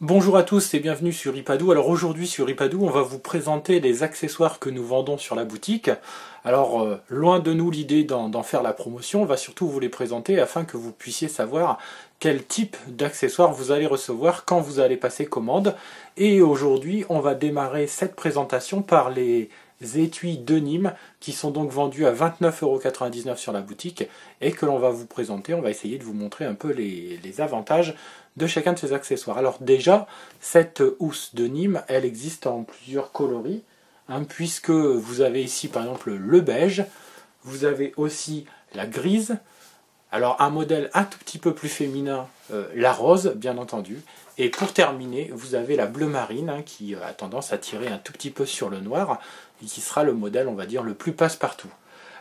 Bonjour à tous et bienvenue sur Ipadou. Alors aujourd'hui sur Ipadou, on va vous présenter les accessoires que nous vendons sur la boutique. Alors loin de nous l'idée d'en faire la promotion, on va surtout vous les présenter afin que vous puissiez savoir quel type d'accessoires vous allez recevoir quand vous allez passer commande. Et aujourd'hui, on va démarrer cette présentation par les étuis de Nîmes qui sont donc vendus à 29,99 € sur la boutique et que l'on va vous présenter. On va essayer de vous montrer un peu les avantages de chacun de ces accessoires. Alors déjà, cette housse de Nîmes, elle existe en plusieurs coloris, puisque vous avez ici par exemple le beige, vous avez aussi la grise, alors un modèle un tout petit peu plus féminin, la rose bien entendu, et pour terminer, vous avez la bleu marine qui a tendance à tirer un tout petit peu sur le noir, et qui sera le modèle, on va dire, le plus passe-partout.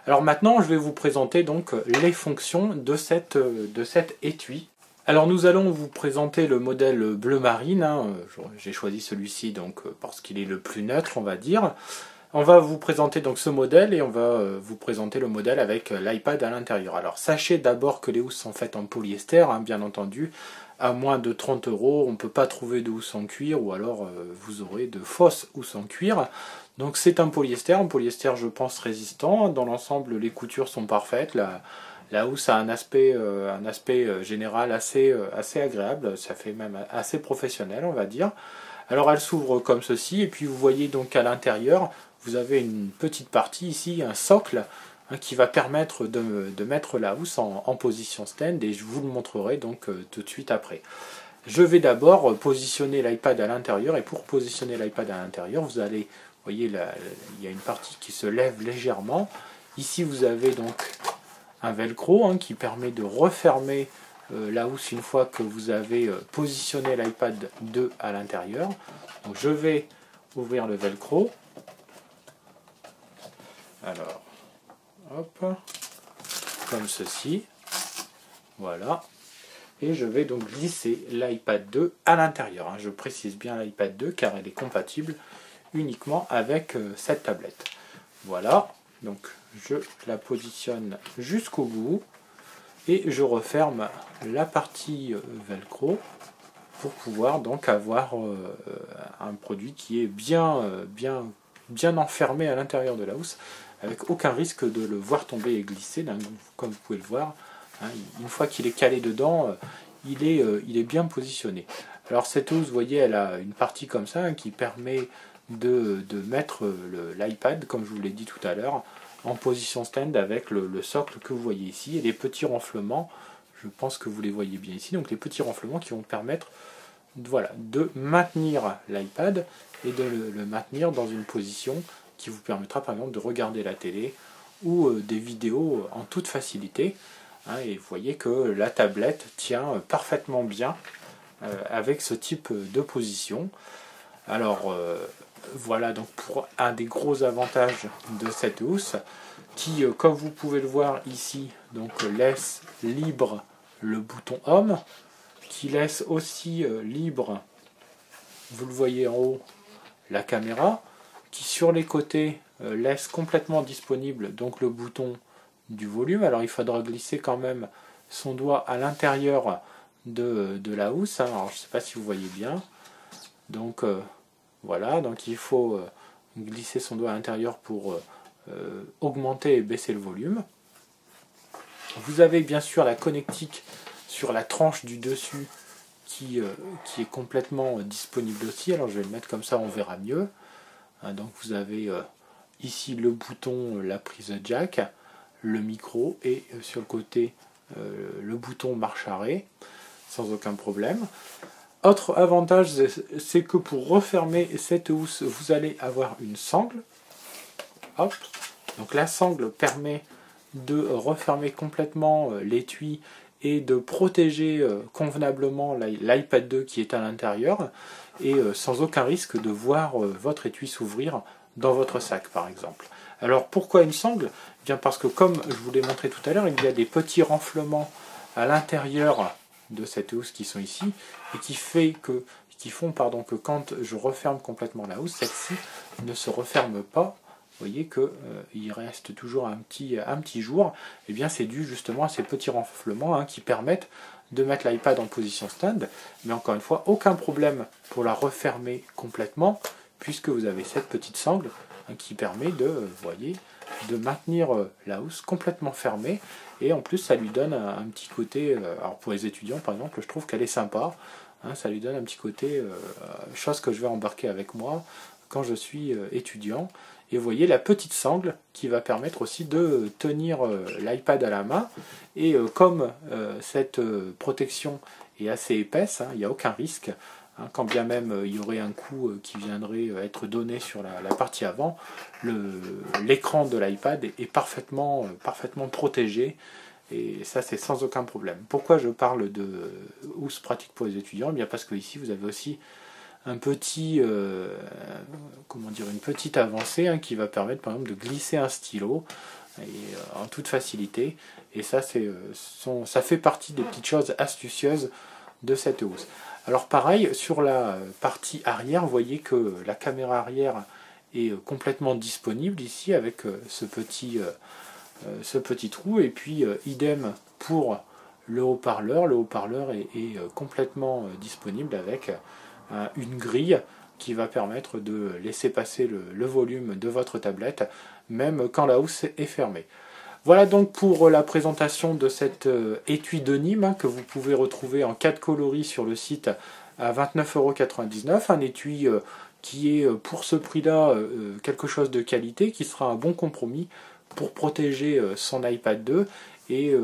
Alors maintenant, je vais vous présenter donc les fonctions de cet étui. Alors nous allons vous présenter le modèle bleu marine, j'ai choisi celui-ci donc parce qu'il est le plus neutre on va dire. On va vous présenter donc ce modèle et on va vous présenter le modèle avec l'iPad à l'intérieur. Alors sachez d'abord que les housses sont faites en polyester, bien entendu, à moins de 30 €, on ne peut pas trouver de housse en cuir ou alors vous aurez de fausses housses en cuir. Donc c'est un polyester je pense résistant, dans l'ensemble les coutures sont parfaites, la housse a un aspect général assez agréable, ça fait même assez professionnel on va dire. Alors elle s'ouvre comme ceci et puis vous voyez donc à l'intérieur vous avez une petite partie ici, un socle qui va permettre de mettre la housse en position stand et je vous le montrerai donc tout de suite après. Je vais d'abord positionner l'iPad à l'intérieur et pour positionner l'iPad à l'intérieur vous allez, vous voyez il y a une partie qui se lève légèrement. Ici vous avez donc un velcro qui permet de refermer la housse une fois que vous avez positionné l'iPad 2 à l'intérieur. Donc je vais ouvrir le velcro. Alors, hop, comme ceci. Voilà. Et je vais donc glisser l'iPad 2 à l'intérieur. Je précise bien l'iPad 2 car elle est compatible uniquement avec cette tablette. Voilà. Donc je la positionne jusqu'au bout et je referme la partie velcro pour pouvoir donc avoir un produit qui est bien enfermé à l'intérieur de la housse avec aucun risque de le voir tomber et glisser. Comme vous pouvez le voir, une fois qu'il est calé dedans, il est bien positionné. Alors cette housse, vous voyez, elle a une partie comme ça qui permet de mettre l'iPad, comme je vous l'ai dit tout à l'heure, en position stand avec le socle que vous voyez ici et les petits renflements, je pense que vous les voyez bien ici, donc les petits renflements qui vont permettre de maintenir l'iPad et de le maintenir dans une position qui vous permettra par exemple de regarder la télé ou des vidéos en toute facilité. Et vous voyez que la tablette tient parfaitement bien avec ce type de position. Alors voilà donc pour un des gros avantages de cette housse qui, comme vous pouvez le voir ici, donc laisse libre le bouton Home, qui laisse aussi libre, vous le voyez en haut, la caméra, qui sur les côtés laisse complètement disponible donc le bouton du volume. Alors il faudra glisser quand même son doigt à l'intérieur de la housse. Alors je ne sais pas si vous voyez bien. Donc voilà, donc il faut glisser son doigt à l'intérieur pour augmenter et baisser le volume. Vous avez bien sûr la connectique sur la tranche du dessus qui est complètement disponible aussi. Alors je vais le mettre comme ça, on verra mieux. Donc vous avez ici le bouton, la prise jack, le micro et sur le côté le bouton marche arrêt sans aucun problème. Autre avantage, c'est que pour refermer cette housse, vous allez avoir une sangle. Hop. Donc la sangle permet de refermer complètement l'étui et de protéger convenablement l'iPad 2 qui est à l'intérieur et sans aucun risque de voir votre étui s'ouvrir dans votre sac par exemple. Alors pourquoi une sangle? Bien parce que comme je vous l'ai montré tout à l'heure, il y a des petits renflements à l'intérieur de cette housse qui sont ici et qui font que quand je referme complètement la housse, celle-ci ne se referme pas. Vous voyez qu'il reste toujours un petit jour. Et bien c'est dû justement à ces petits renflements qui permettent de mettre l'iPad en position stand, mais encore une fois, aucun problème pour la refermer complètement, puisque vous avez cette petite sangle qui permet de, vous voyez, de maintenir la housse complètement fermée, et en plus ça lui donne un petit côté, alors pour les étudiants par exemple, je trouve qu'elle est sympa, ça lui donne un petit côté, chose que je vais embarquer avec moi quand je suis étudiant. Et vous voyez la petite sangle qui va permettre aussi de tenir l'iPad à la main. Et comme cette protection est assez épaisse, il n'y a aucun risque, quand bien même il y aurait un coup qui viendrait être donné sur la partie avant, l'écran de l'iPad est parfaitement protégé. Et ça, c'est sans aucun problème. Pourquoi je parle de housse pratique pour les étudiants? Eh bien parce que ici, vous avez aussi un petit, une petite avancée qui va permettre par exemple de glisser un stylo en toute facilité. Et ça, ça fait partie des petites choses astucieuses de cette housse. Alors pareil, sur la partie arrière, vous voyez que la caméra arrière est complètement disponible ici avec ce petit trou. Et puis idem pour le haut-parleur. Le haut-parleur est complètement disponible avec une grille qui va permettre de laisser passer le volume de votre tablette, même quand la housse est fermée. Voilà donc pour la présentation de cet étui de Nîmes que vous pouvez retrouver en 4 coloris sur le site à 29,99 €. Un étui qui est pour ce prix-là quelque chose de qualité, qui sera un bon compromis pour protéger son iPad 2 et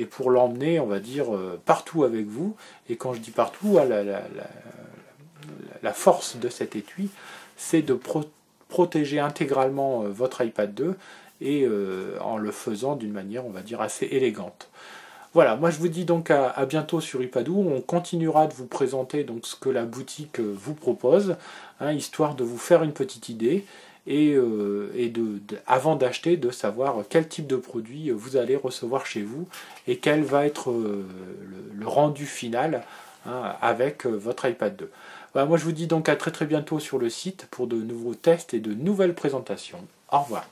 pour l'emmener, on va dire, partout avec vous. Et quand je dis partout, la force de cet étui, c'est de protéger intégralement votre iPad 2 et en le faisant d'une manière, on va dire, assez élégante. Voilà, moi je vous dis donc à bientôt sur iPadou. On continuera de vous présenter donc ce que la boutique vous propose, histoire de vous faire une petite idée et avant d'acheter, de savoir quel type de produit vous allez recevoir chez vous et quel va être le rendu final avec votre iPad 2. Voilà, moi je vous dis donc à très bientôt sur le site pour de nouveaux tests et de nouvelles présentations. Au revoir.